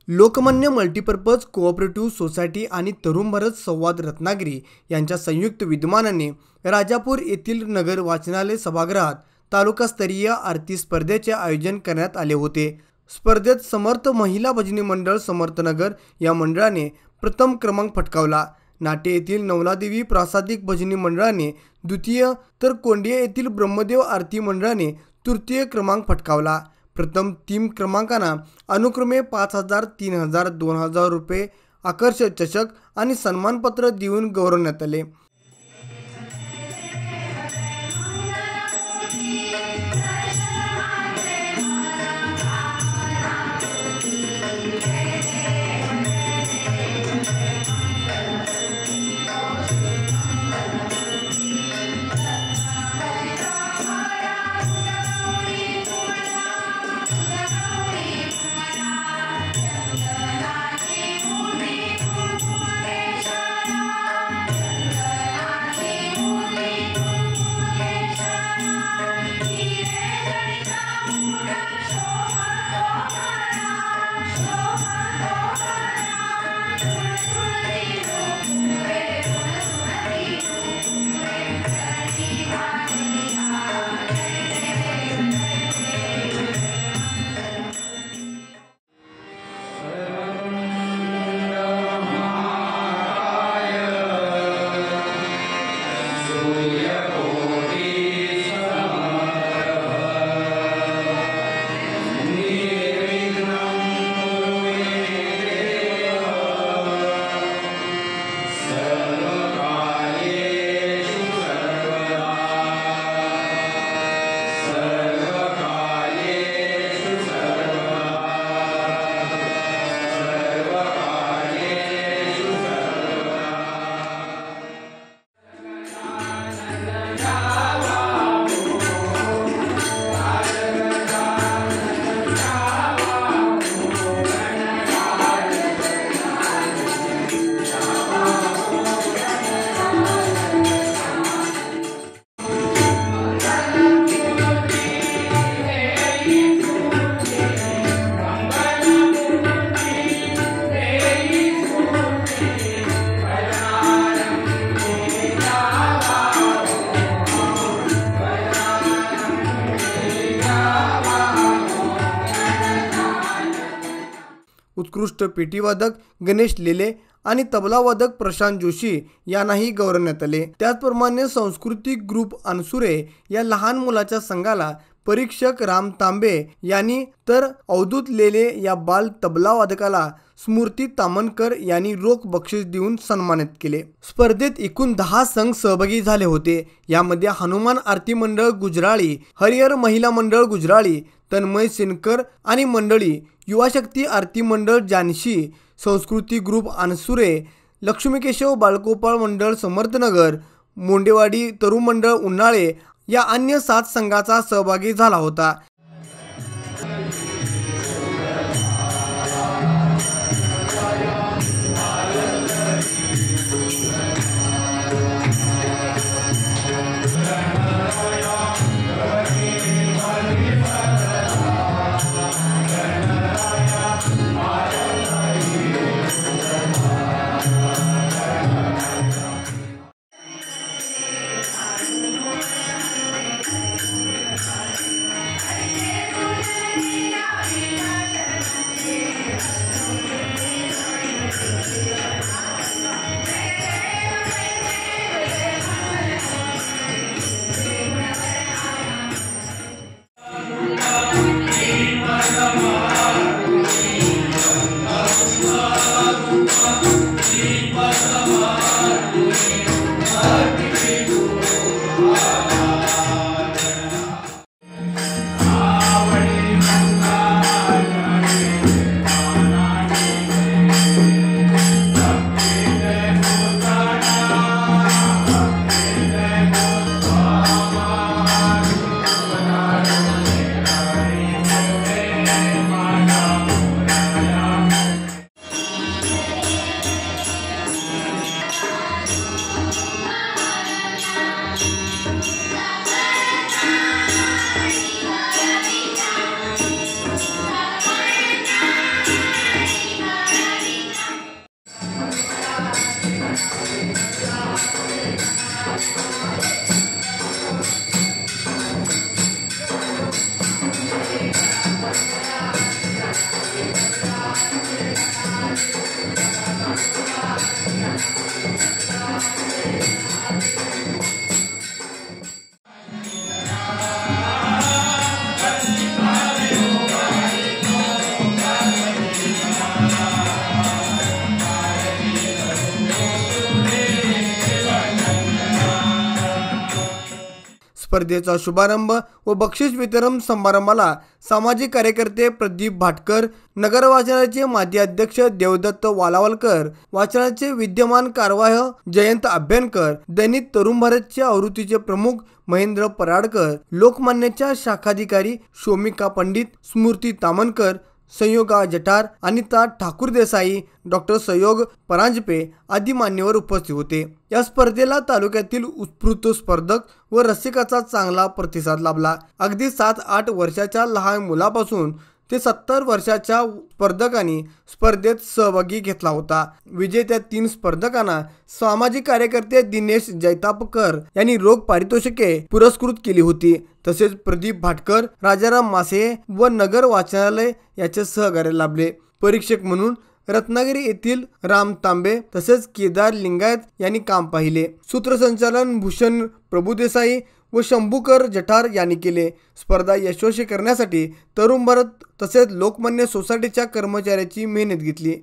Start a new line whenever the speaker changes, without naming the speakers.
Lokmanya multipurpose cooperative society आणि तरुण भारत संवाद रत्नागिरी यांच्या संयुक्त विद्यमानाने राजापूर येथील नगर वाचनालय सभागृहात तालुकास्तरीय आरती स्पर्धेचे आयोजन करण्यात आले होते। स्पर्धेत समर्थ महिला भजनी मंडळ समर्थनगर या मंडळाने प्रथम क्रमांक पटकावला। नाटे येथील नवलादेवी प्रासादिक भजनी मंडळाने द्वितीय तर कोंडिया येथील ब्रह्मदेव आरती मंडळाने तृतीय क्रमांक पटकावला। प्रथम 3 क्रमांकांना अनुक्रमे 5,000, 3,000, 2,000 रुपये आकर्षक चषक आणि सन्मानपत्र देऊन गौरवण्यात आले। उत्कृष्ट पेटीवादक गणेश लेले आणि तबलावादक प्रशांत जोशी यांनाही गौरवण्यात आले। त्याचप्रमाणे सांस्कृतिक ग्रुप अनसुरे या लहान मुलाच्या संघाला परीक्षक राम तांबे यांनी तर अवधूत लेले या बाल तबलावादकाला स्मृती तामणकर यांनी रोख बक्षीस देऊन सन्मानित केले। स्पर्धेत एकूण 10 संघ सहभागी झाले होते। यामध्ये हनुमान आरती मंडळ गुजराळी, हरिहर महिला मंडळ गुजराळी, तन्मय सिनकर आणि मंडळी, युवाशक्ती आरती मंडळ जानशी, संस्कृती ग्रुप अनसुरे, लक्ष्मीकेशव बाळगोपाळ मंडळ समर्थनगर, मोंडेवाडी तरुण मंडळ उन्हाळे या अन्य 7 संघाचा सहभागी झाला होता। स्पर्धेचा शुभारंभ व बक्षीस वितरण समारंभाला सामाजिक कार्यकर्ते प्रदीप भाटकर, नगर वाचनालयाचे माजी अध्यक्ष देवदत्त वालावलकर, वाचनालयाचे विद्यमान कार्यवाह जयंत अभ्यंकर, दैनिक तरुण भारतचे आवृत्तीचे प्रमुख महेंद्र पराडकर, लोकमान्यच्या शाखाधिकारी शोमिका पंडित, स्मृती तामनकर, संयोगा जठार, अनिता ठाकूर देसाई, डॉक्टर सहयोग परांजपे आदी मान्यवर उपस्थित होते। या स्पर्धेला तालुक्यातील उत्स्फूर्त स्पर्धक व रसिकाचा चांगला प्रतिसाद लाभला। अगदी 7-8 वर्षाच्या लहान मुलापासून ते 70 वर्षाच्या स्पर्धकांनी स्पर्धेत सहभागी घेतला होता। विजेत्या 3 स्पर्धकांना सामाजिक कार्यकर्ते दिनेश जैतापकर यांनी रोख पारितोषिके पुरस्कृत केली होती। तसेच प्रदीप भाटकर, राजाराम मासे व नगर वाचनालय याचे सहकार्य लाभले। परीक्षक म्हणून रत्नागिरी येथील राम तांबे तसेच केदार लिंगायत यांनी काम पाहिले। सूत्रसंचालन भूषण प्रभुदेसाई व शंभूकर जठार यांनी केले। स्पर्धा यशस्वी करण्यासाठी तरुण भारत तसेच लोकमान्य सोसायटीच्या कर्मचाऱ्यांची मेहनत घेतली।